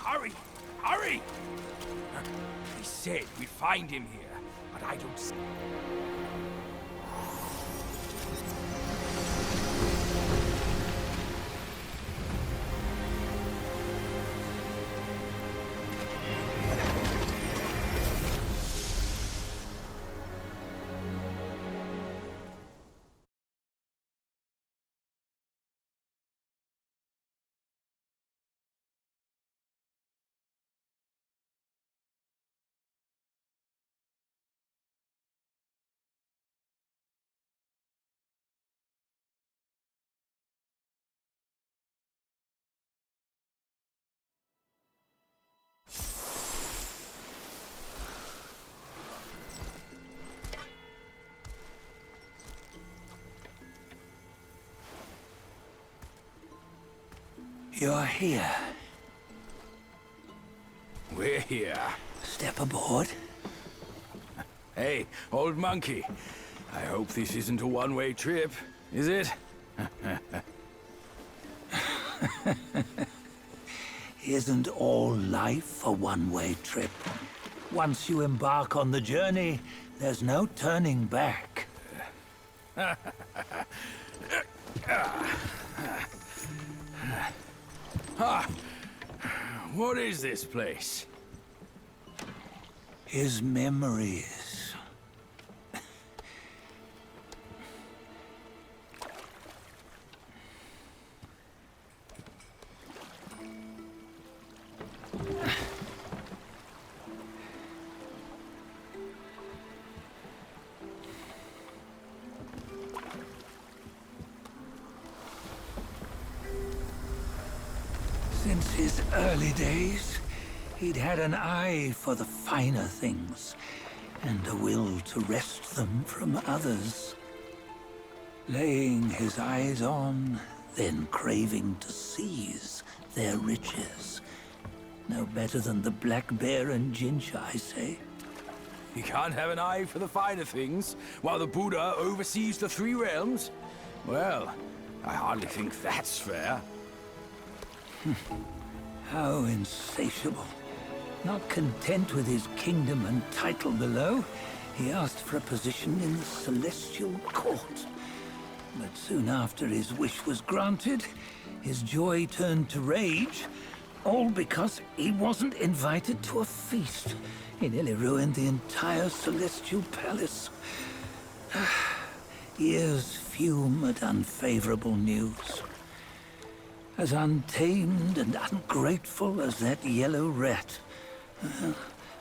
Hurry! Hurry! They said we'd find him here, but I don't see... You're here. We're here. Step aboard. Hey, old monkey. I hope this isn't a one-way trip, is it? Isn't all life a one-way trip? Once you embark on the journey, there's no turning back. What is this place? His memories. Since his early days, he'd had an eye for the finer things, and a will to wrest them from others. Laying his eyes on, then craving to seize their riches. No better than the black bear and Jincha, I say. You can't have an eye for the finer things, while the Buddha oversees the three realms? Well, I hardly think that's fair. How insatiable. Not content with his kingdom and title below, he asked for a position in the Celestial Court. But soon after his wish was granted, his joy turned to rage, all because he wasn't invited to a feast. He nearly ruined the entire Celestial Palace. Ears fume at unfavorable news. As untamed and ungrateful as that yellow rat.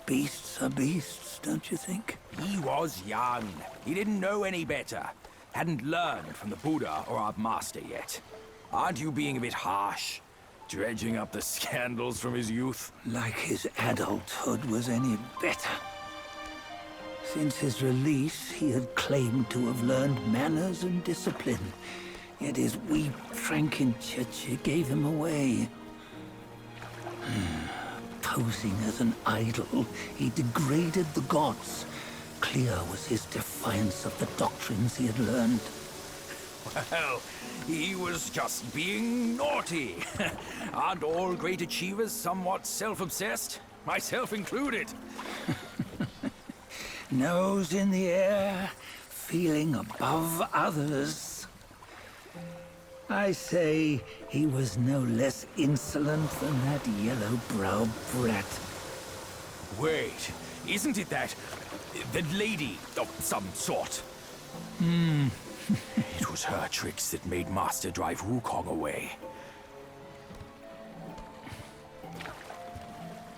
Beasts are beasts, don't you think? He was young. He didn't know any better. Hadn't learned from the Buddha or our master yet. Aren't you being a bit harsh? Dredging up the scandals from his youth? Like his adulthood was any better. Since his release, he had claimed to have learned manners and discipline. Yet his weak Frankenchurch gave him away. Posing as an idol, he degraded the gods. Clear was his defiance of the doctrines he had learned. Well, he was just being naughty. Aren't all great achievers somewhat self-obsessed? Myself included. Nose in the air, feeling above others. I say he was no less insolent than that yellow-browed brat. Wait, isn't it that lady of some sort? It was her tricks that made Master drive Wukong away.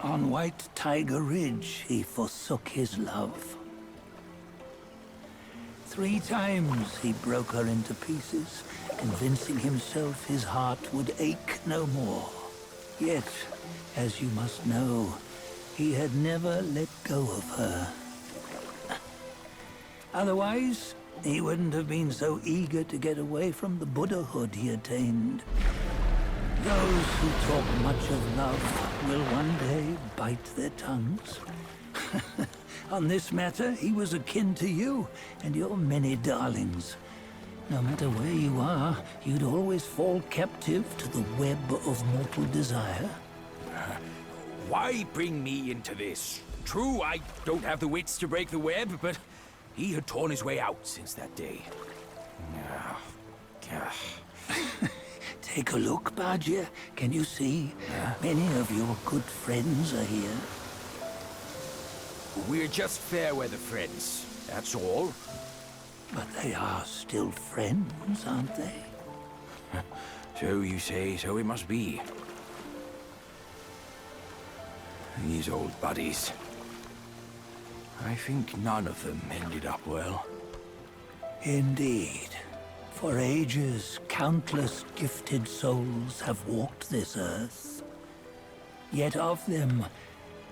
On White Tiger Ridge, he forsook his love. 3 times he broke her into pieces, convincing himself his heart would ache no more. Yet, as you must know, he had never let go of her. Otherwise, he wouldn't have been so eager to get away from the Buddhahood he attained. Those who talk much of love will one day bite their tongues. On this matter, he was akin to you and your many darlings. No matter where you are, you'd always fall captive to the web of mortal desire. Why bring me into this? True, I don't have the wits to break the web, but he had torn his way out since that day. Take a look, Badger. Can you see? Many of your good friends are here. We're just fair weather friends, that's all. But they are still friends, aren't they? So you say, so it must be. These old buddies. I think none of them ended up well. Indeed. For ages, countless gifted souls have walked this earth. Yet of them,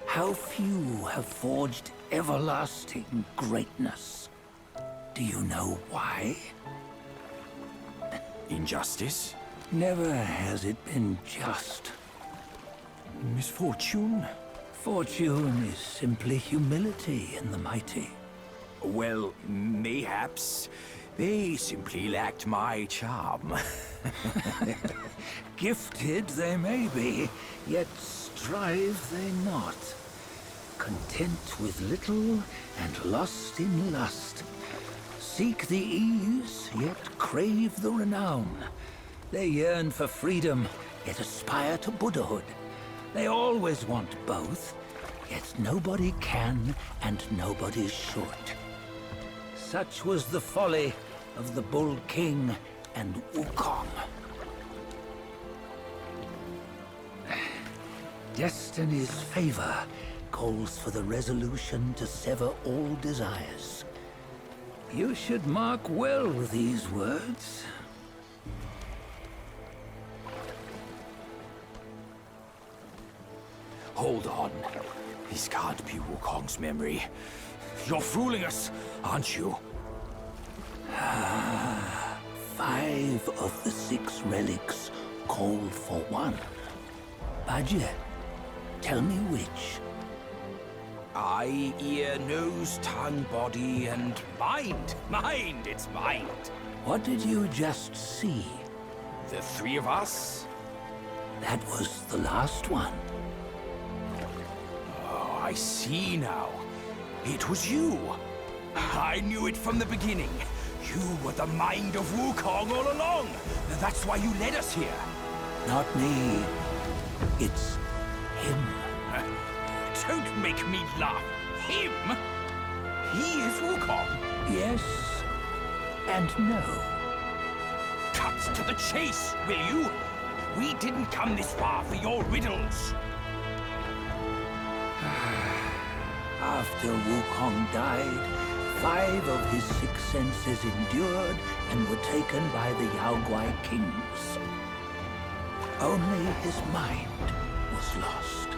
how few have forged everlasting greatness? Do you know why? Injustice? Never has it been just. Misfortune? Fortune is simply humility in the mighty. Well, mayhaps. They simply lacked my charm. Gifted they may be, yet strive they not. Content with little and lost in lust. Seek the ease, yet crave the renown. They yearn for freedom, yet aspire to Buddhahood. They always want both, yet nobody can and nobody should. Such was the folly of the Bull King and Wukong. Destiny's favor calls for the resolution to sever all desires. You should mark well these words. Hold on. This can't be Wukong's memory. You're fooling us, aren't you? 5 of the 6 relics call for one. Badger, tell me which. Eye, ear, nose, tongue, body, and mind. Mind, it's mind. What did you just see? The 3 of us? That was the last one. Oh, I see now. It was you. I knew it from the beginning. You were the mind of Wukong all along. That's why you led us here. Not me. It's him. Don't make me laugh. Him? He is Wukong. Yes and no. Cut to the chase, will you? We didn't come this far for your riddles. After Wukong died, 5 of his 6 senses endured and were taken by the Yaoguai kings. Only his mind was lost.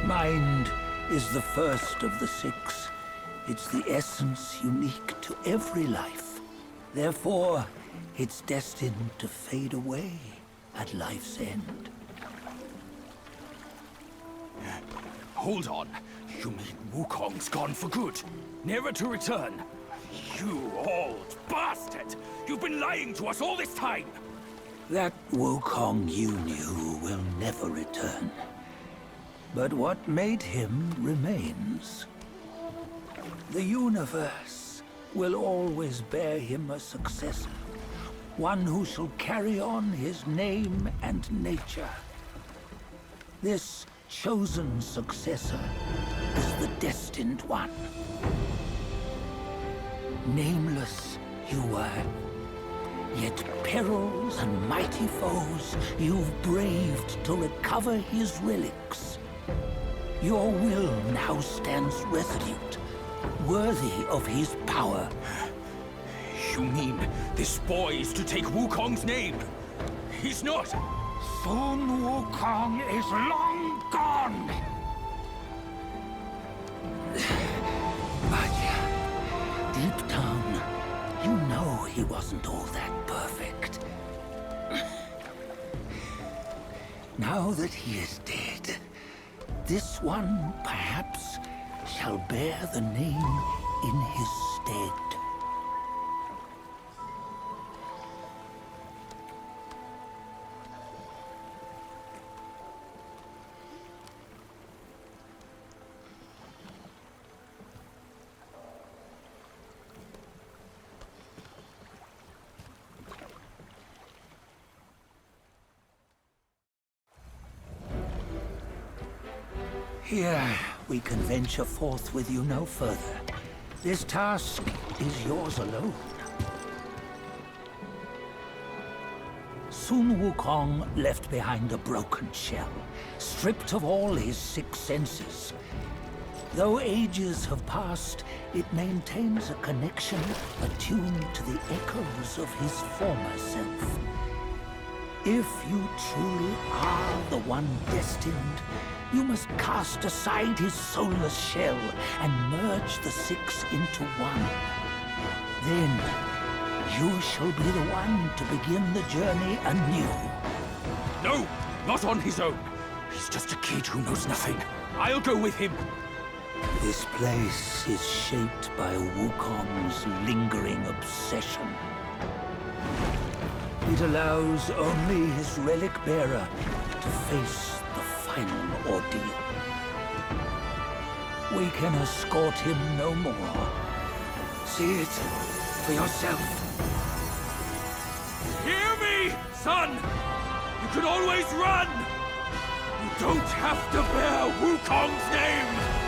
Mind is the first of the 6. It's the essence unique to every life. Therefore, it's destined to fade away at life's end. Hold on. You mean Wukong's gone for good? Never to return? You old bastard! You've been lying to us all this time! That Wukong you knew will never return. But what made him remains. The universe will always bear him a successor. One who shall carry on his name and nature. This chosen successor is the Destined One. Nameless you were, yet perils and mighty foes you've braved to recover his relics. Your will now stands resolute, worthy of his power. You mean this boy is to take Wukong's name? He's not! Sun Wukong is long gone! But deep down, you know he wasn't all that perfect. Now that he is dead, this one, perhaps, shall bear the name in his stead. Here, we can venture forth with you no further. This task is yours alone. Sun Wukong left behind a broken shell, stripped of all his 6 senses. Though ages have passed, it maintains a connection attuned to the echoes of his former self. If you truly are the one destined, you must cast aside his soulless shell and merge the 6 into one. Then, you shall be the one to begin the journey anew. No, not on his own. He's just a kid who knows nothing. I'll go with him. This place is shaped by Wukong's lingering obsession. It allows only his relic bearer to face the final ordeal. We can escort him no more. See it for yourself. Hear me, son! You can always run! You don't have to bear Wukong's name!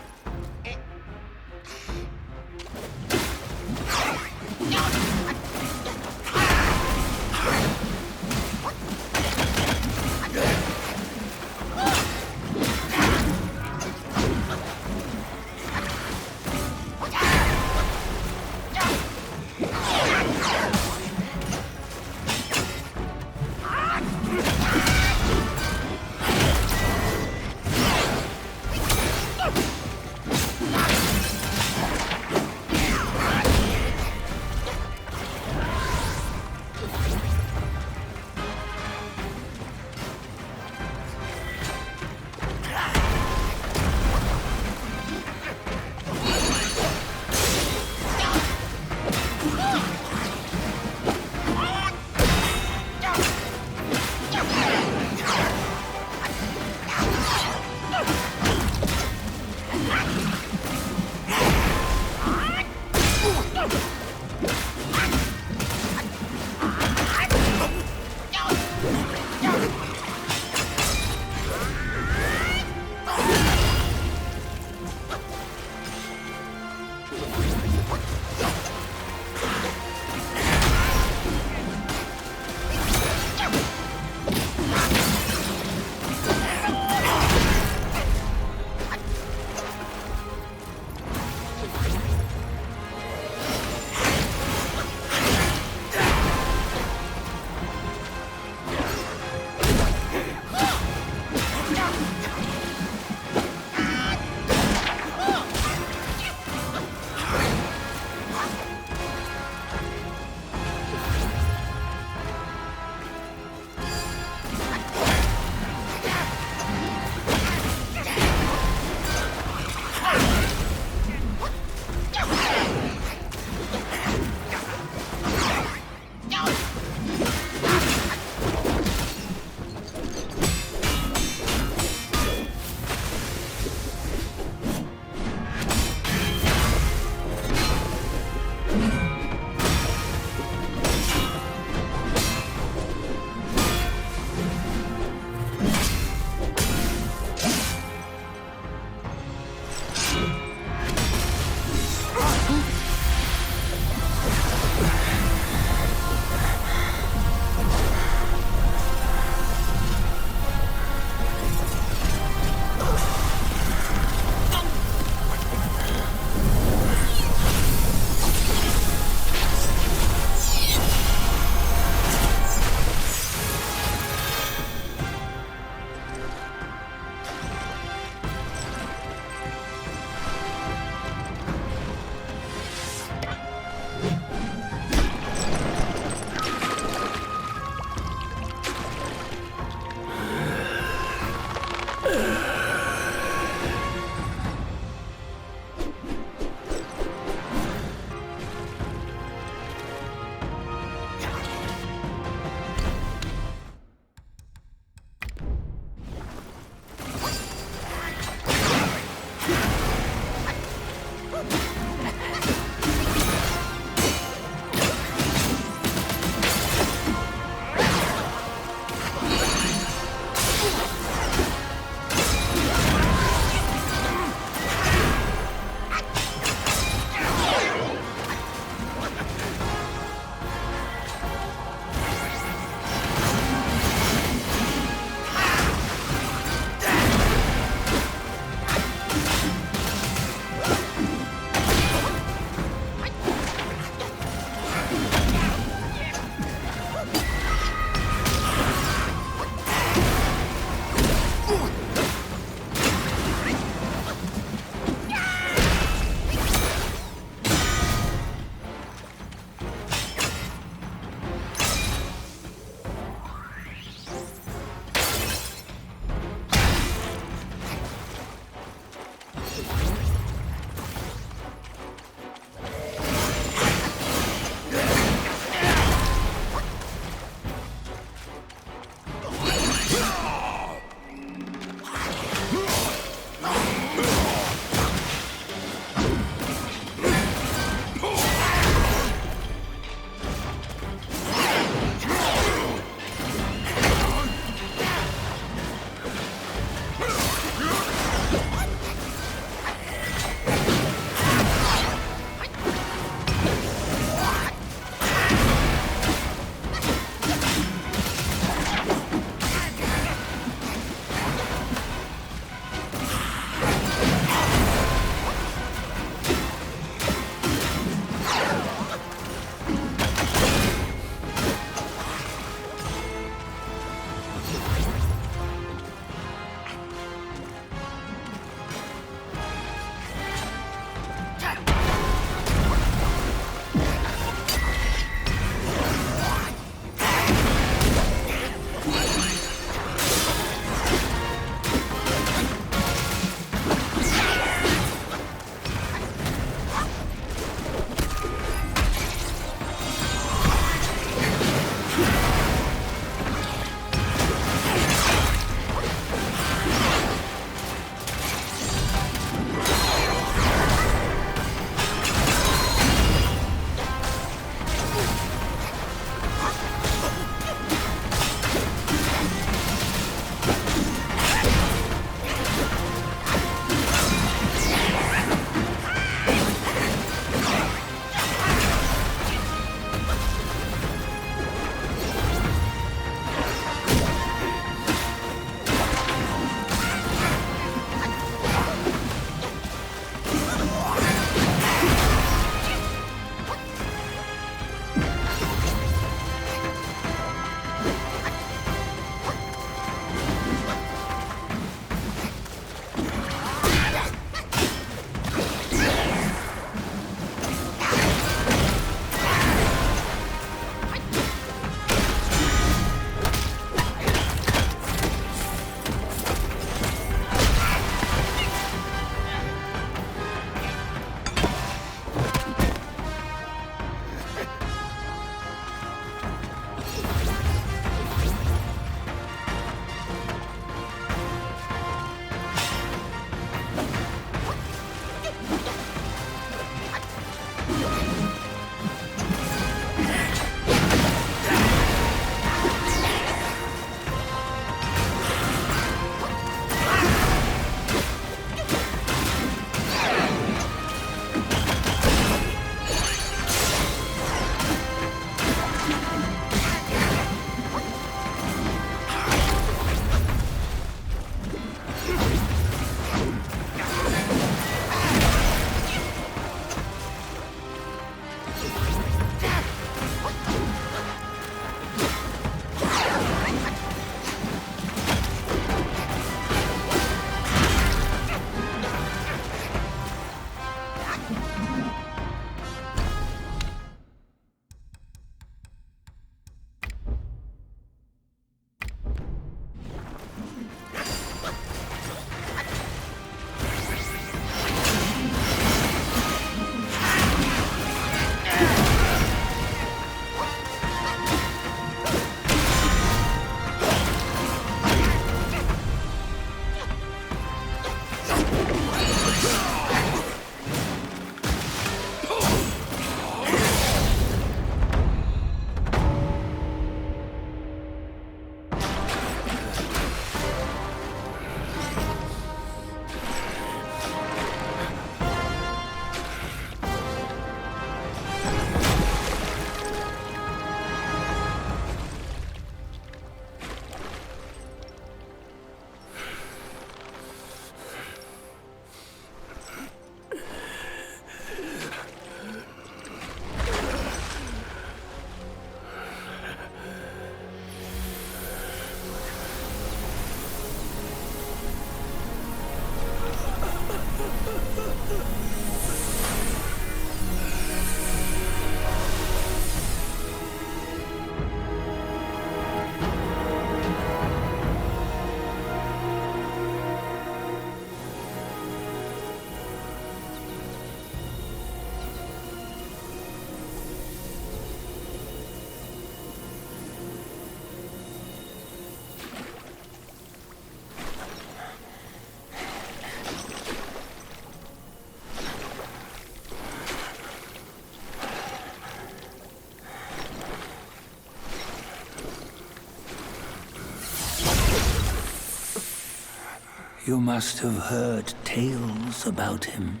You must have heard tales about him.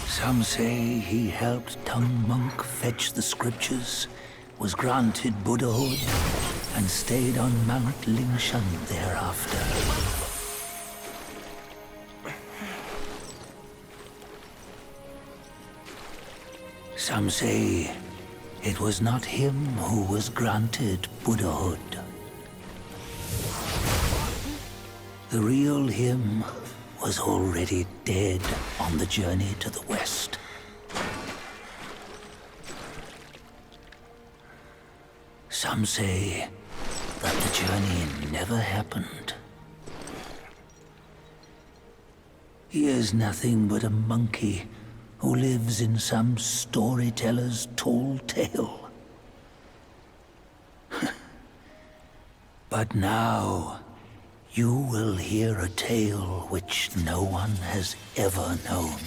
Some say he helped Tung Monk fetch the scriptures, was granted Buddhahood, and stayed on Mount Lingshan thereafter. Some say it was not him who was granted Buddhahood. The real him was already dead on the journey to the west. Some say that the journey never happened. He is nothing but a monkey who lives in some storyteller's tall tale. But now, you will hear a tale which no one has ever known.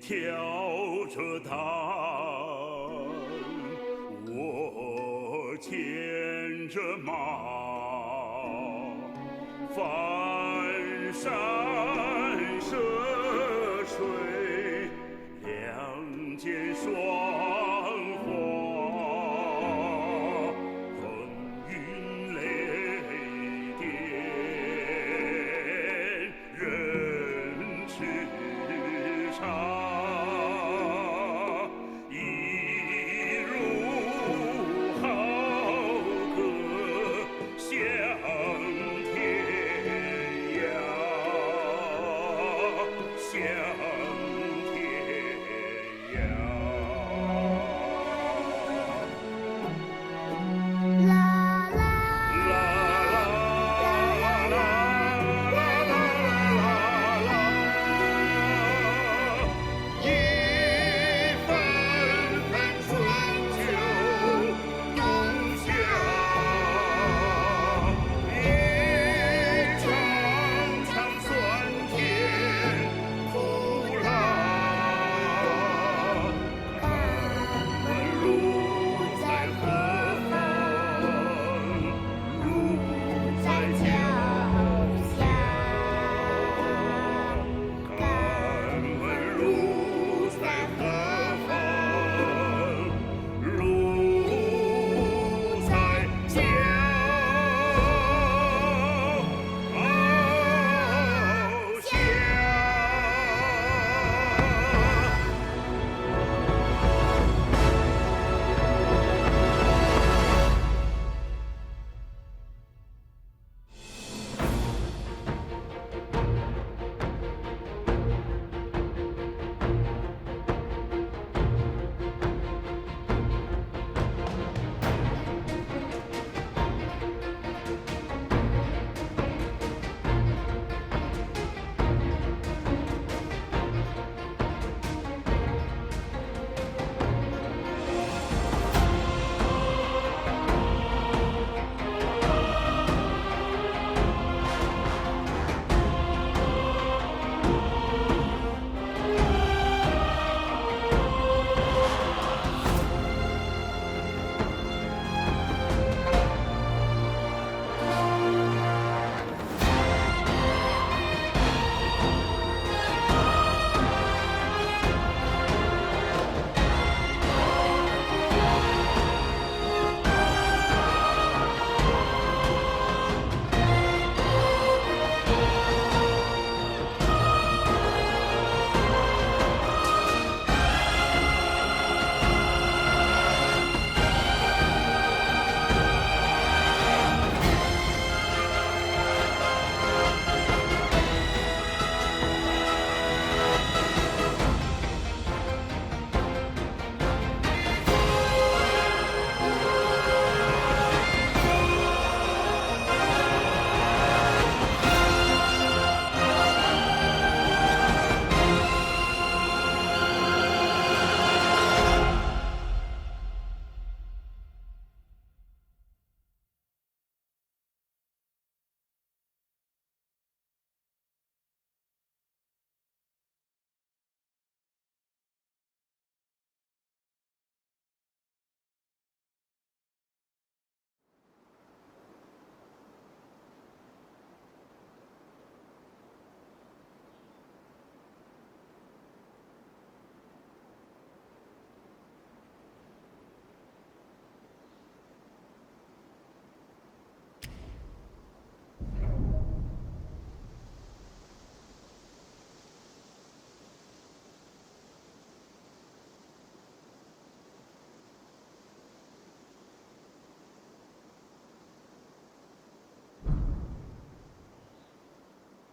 挑着担，我牵着马，翻山涉水，两肩双。